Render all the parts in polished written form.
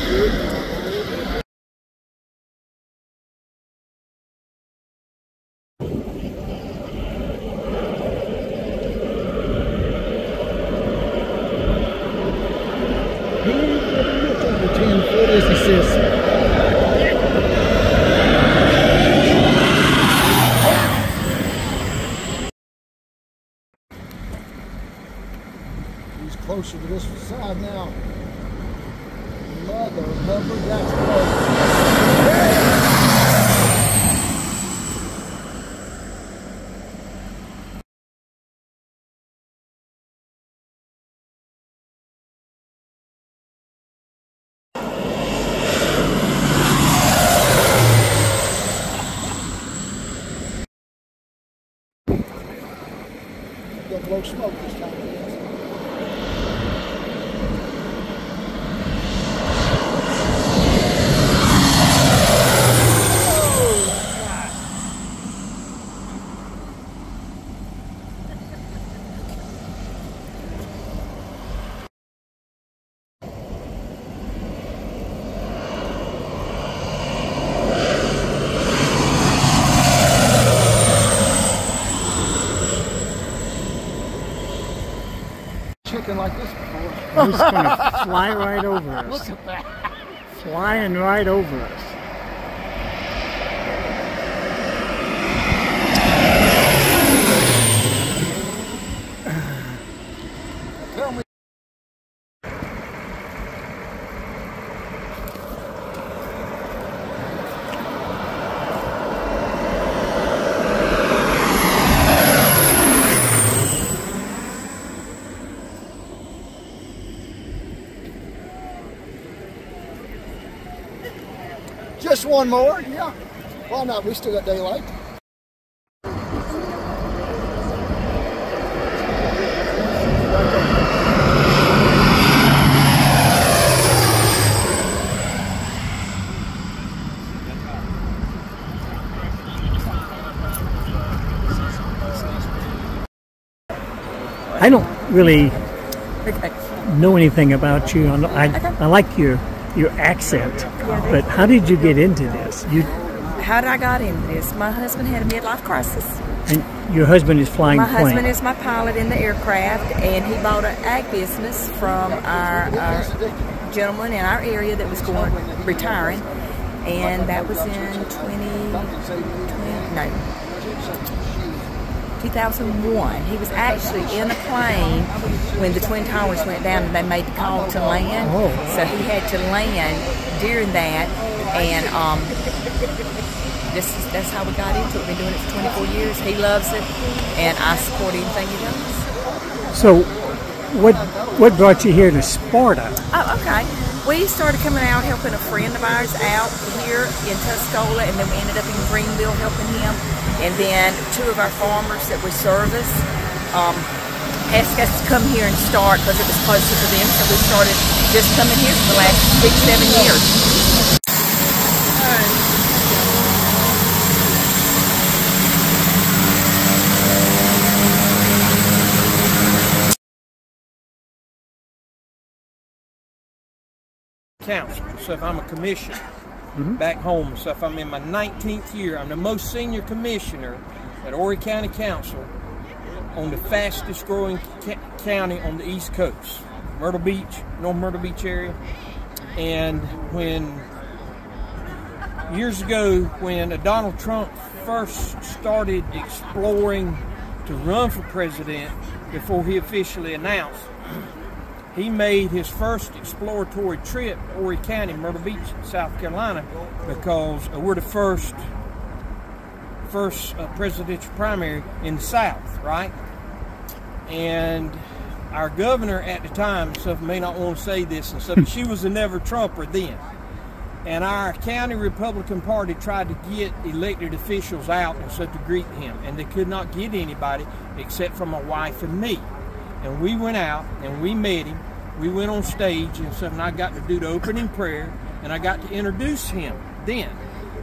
He's closer to this side now. Mother Hubbard, that's close. Don't blow smoke this time. Chicken like this before. He's going to fly right over us. Look at that. Flying right over us. Tell me. Just one more, yeah. Why not? We still got daylight. I don't really know anything about you. I like your accent, but how did you get into this? How did I got into this? My husband had a midlife crisis. And your husband is flying My plane. husband is my pilot in the aircraft, and he bought an ag business from our gentleman in our area that was retiring, and that was in 2001. He was actually in a plane when the Twin Towers went down and they made the call to land. Oh. So he had to land during that, and that's how we got into it. We've been doing it for 24 years. He loves it, and I support anything he does. So, what brought you here to Sparta? Oh, okay. We started coming out helping a friend of ours out here in Tuscola, and then we ended up in Greenville helping him. And then two of our farmers that we service asked us to come here and start because it was closer to them. So we started just coming here for the last 6-7 years. Council, so if I'm a commissioner back home, so if I'm in my 19th year, I'm the most senior commissioner at Horry County Council on the fastest growing county on the East Coast, Myrtle Beach, North Myrtle Beach area. And when years ago, when Donald Trump first started exploring to run for president before he officially announced, he made his first exploratory trip to Horry County, Myrtle Beach, South Carolina, because we're the first presidential primary in the South, right? And our governor at the time, some may not want to say this and stuff, but she was a never Trumper then. And our county Republican Party tried to get elected officials out and stuff to greet him, and they could not get anybody except for my wife and me. And we went out and we met him. We went on stage and stuff, and I got to do the opening prayer, and I got to introduce him then.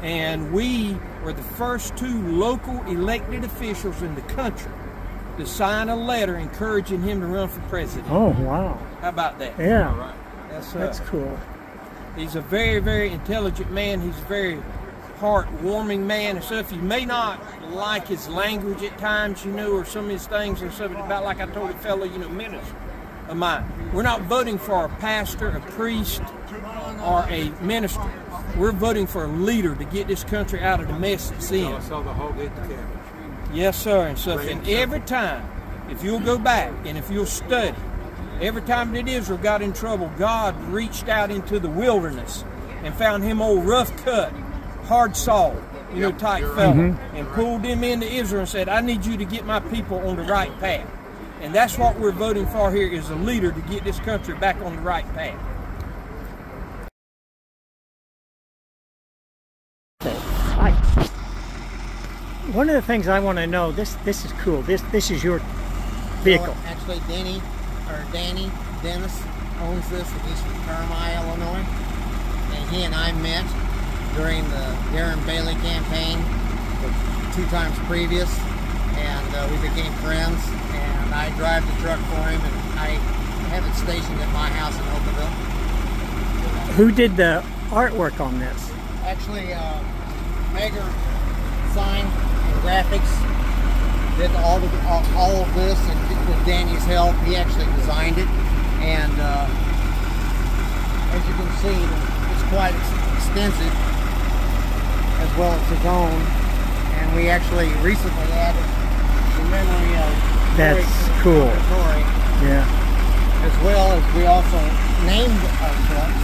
And we were the first two local elected officials in the country to sign a letter encouraging him to run for president. Oh, wow. How about that? Yeah. All right. That's cool. He's a very, very intelligent man. He's a very heartwarming man and stuff. You may not like his language at times, you know, or some of his things and stuff. About like I told a fellow, you know, minister of mine. We're not voting for a pastor, a priest, or a minister. We're voting for a leader to get this country out of the mess it's in. I saw the whole get together. Yes, sir, and stuff. And every time, if you'll go back and if you'll study, every time that Israel got in trouble, God reached out into the wilderness and found him old rough cut, hard Saul, you know, type fella, and pulled him into Israel and said, I need you to get my people on the right path. And that's what we're voting for here, is a leader to get this country back on the right path. One of the things I want to know, this is cool. This is your vehicle. Well, actually, Dennis owns this. He's from Carmi, Illinois, and he and I met during the Darren Bailey campaign 2 times previous, and we became friends. And I drive the truck for him, and I have it stationed at my house in Oakville. Who did the artwork on this? Actually, Megger Sign and Graphics did all of this, and with Danny's help, he actually designed it. And as you can see, it's quite extensive, as well as his own. And we actually recently added the memory of That's cool. Tory, Yeah. as well as we also named our trucks.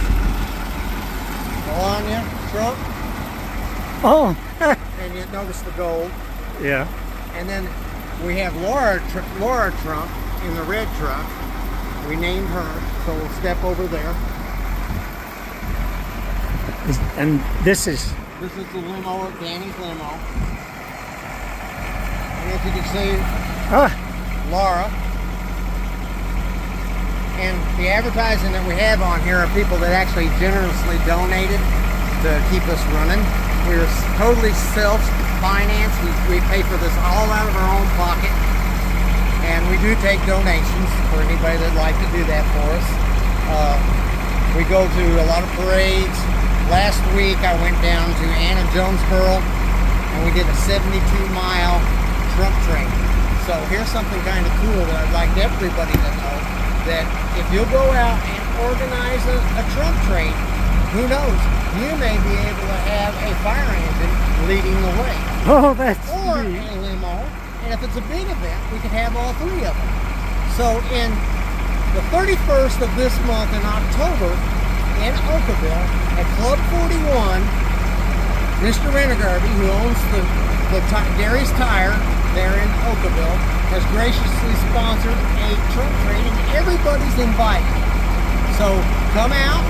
Melania truck, Oh, and you notice the gold. yeah. And then we have Laura Trump in the red truck. We named her, so we'll step over there. And this is This is the limo, Danny's limo. And if you can see Laura. And the advertising that we have on here are people that actually generously donated to keep us running. We're totally self-financed. We pay for this all out of our own pocket. And we do take donations for anybody that'd like to do that for us. We go to a lot of parades. Last week I went down to Anna Jonesboro and we did a 72-mile Trump train. So here's something kind of cool that I'd like everybody to know, that if you'll go out and organize a Trump train, who knows, you may be able to have a fire engine leading the way. oh, that's Or neat. a limo, and if it's a big event, we could have all 3 of them. So in the 31st of this month in October, in Oakville, at Club 41, Mr. Renegarby, who owns the Gary's Tire there in Oakville, has graciously sponsored a Trump train, and everybody's invited. So come out,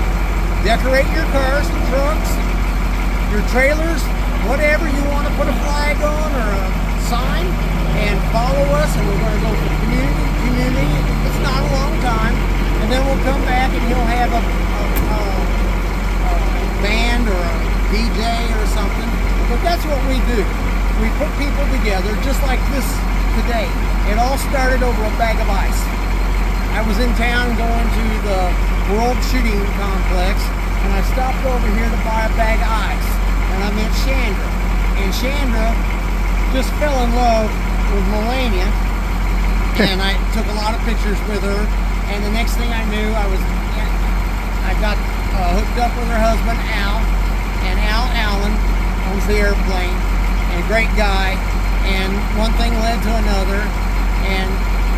decorate your cars and trucks, your trailers, whatever you want to put a flag on or a sign, and follow us, and we're going to go from community to community. It's not a long time, and then we'll come back and you'll have a band or a DJ or something. But that's what we do. We put people together just like this today. It all started over a bag of ice. I was in town going to the World Shooting Complex, and I stopped over here to buy a bag of ice. And I met Chandra. And Chandra just fell in love with Melania. And I took a lot of pictures with her. And the next thing I knew, I got hooked up with her husband, Al. And Al Allen owns the airplane. And a great guy. And one thing led to another. And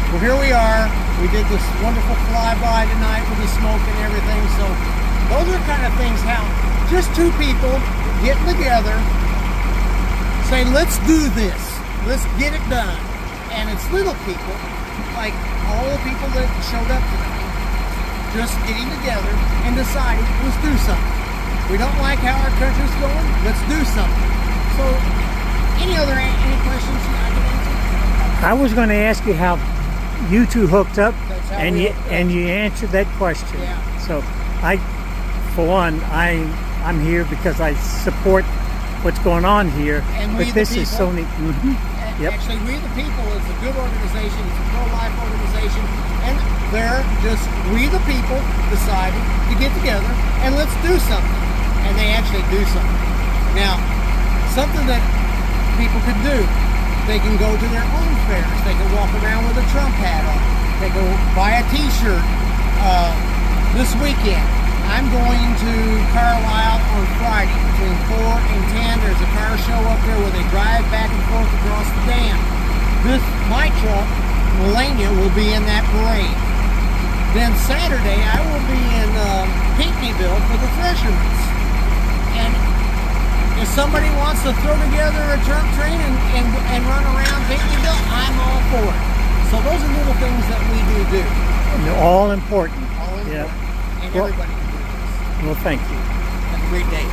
well, here we are. We did this wonderful flyby tonight with the smoke and everything. So those are kind of things how just 2 people getting together, saying, let's do this. Let's get it done. And it's little people, like all the people that showed up tonight, just getting together and deciding, let's do something. We don't like how our country's going, let's do something. So, any questions I can answer? I was going to ask you how you two hooked up, That's how and we you hooked up. and you answered that question. Yeah. So for one, I'm here because I support what's going on here. And but we the this is so people. neat. Yep. Actually, We the People is a good organization. It's a pro-life organization. And they're just, we the people decided to get together and let's do something. And they actually do something. Now, something that people could do, they can go to their own fairs. They can walk around with a Trump hat on. They can buy a t-shirt. This weekend, I'm going to Carlisle on Friday between 4 and 10. There's a car show up there where they drive back and forth across the dam. My truck, Melania, will be in that parade. Then Saturday, I will be in Pinckneyville for the Threshermans. And if somebody wants to throw together a Trump train and run around Pinckneyville, I'm all for it. So those are little things that we do. And they're all important. All important. Yeah. And Well, everybody can do this. well, thank you. Have a great day.